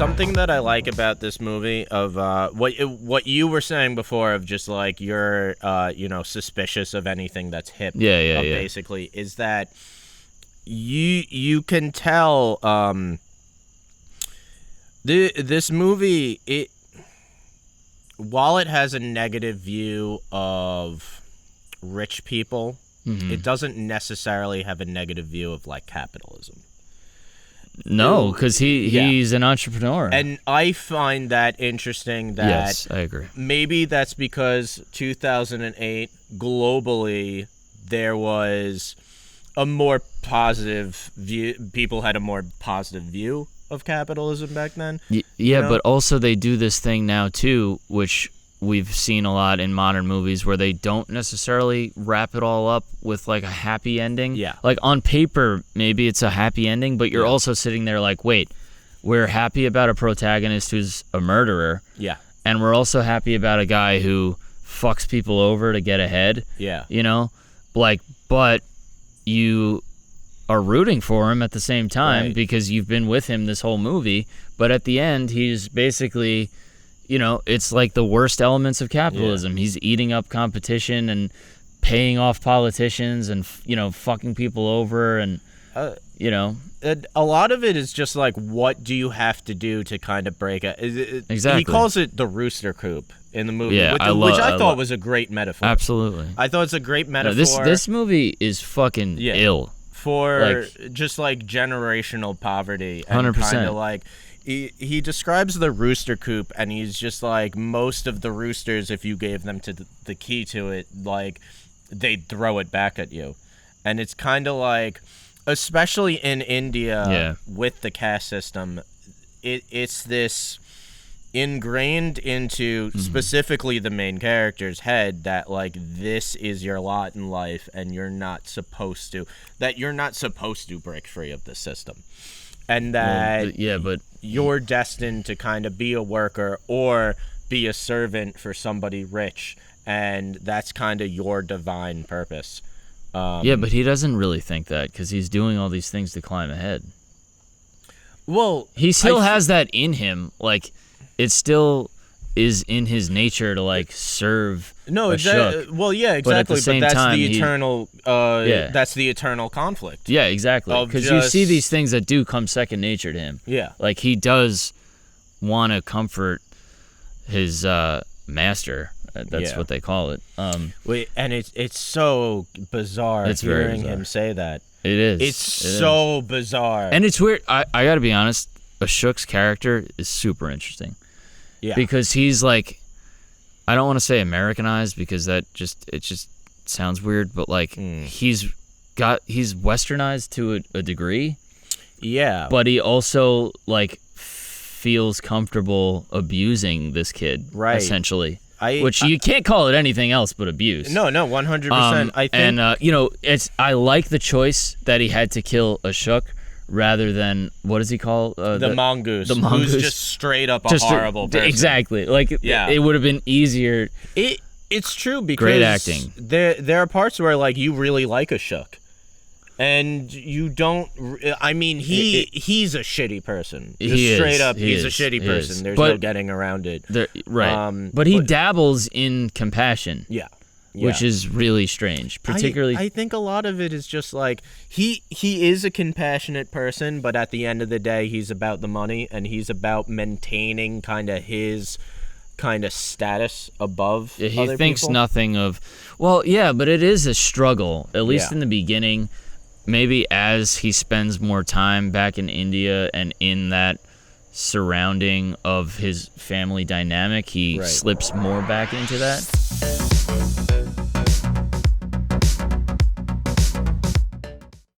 something that I like about this movie of what you were saying before of just like you're suspicious of anything that's hip. Yeah. Basically, is that you can tell this movie, while it has a negative view of rich people, it doesn't necessarily have a negative view of like capitalism. No, because he's an entrepreneur. And I find that interesting that yes, I agree. Maybe that's because 2008 globally there was a more positive view. People had a more positive view of capitalism back then. Yeah, but also they do this thing now too, which we've seen a lot in modern movies where they don't necessarily wrap it all up with like a happy ending. Yeah. Like on paper, maybe it's a happy ending, but you're also sitting there like, wait, we're happy about a protagonist who's a murderer. Yeah. And we're also happy about a guy who fucks people over to get ahead. Yeah. You know? Like, but you are rooting for him at the same time because you've been with him this whole movie. But at the end, he's basically... it's like the worst elements of capitalism. He's eating up competition and paying off politicians and, fucking people over and, A lot of it is just like, what do you have to do to kind of break it? Exactly. He calls it the rooster coop in the movie, Yeah, which I thought was a great metaphor. Absolutely. I thought it's a great metaphor. This movie is fucking ill. For just like generational poverty. And 100%. kind of like... He describes the rooster coop, and he's just like, most of the roosters, if you gave them to the key to it, like, they'd throw it back at you. And it's kind of like, especially in India with the caste system, it's this ingrained into specifically the main character's head that, like, this is your lot in life, and you're not supposed to break free of the system. And that but you're destined to kind of be a worker or be a servant for somebody rich, and that's kind of your divine purpose. But he doesn't really think that because he's doing all these things to climb ahead. Well, he still has that in him. Like, it still is in his nature to like serve. No, exactly. Well, yeah, exactly. But that's the eternal. That's the eternal conflict. Yeah, exactly. Because you see these things that do come second nature to him. Yeah, like he does want to comfort his master. That's what they call it. And it's so bizarre hearing him say that. It is. It's so bizarre, and it's weird. I got to be honest. Ashok's character is super interesting. Yeah. Because he's like, I don't want to say Americanized because it just sounds weird, but like he's westernized to a degree. Yeah. But he also like feels comfortable abusing this kid, essentially. Which you can't call it anything else but abuse. No, 100%. I think, and I like the choice that he had to kill Ashok. Rather than, what does he call the mongoose? The mongoose, who's just straight up a horrible person. Exactly. Like, it would have been easier. It's true because great acting. There are parts where like you really like Ashok, and you don't. I mean, he's a shitty person. He's a shitty person. There's no getting around it. But he dabbles in compassion. Yeah. Which is really strange, particularly... I think a lot of it is just like, he is a compassionate person, but at the end of the day, he's about the money, and he's about maintaining kind of his kind of status above other people. He thinks nothing of... Well, yeah, but it is a struggle, at least in the beginning. Maybe as he spends more time back in India and in that surrounding of his family dynamic, he slips more back into that.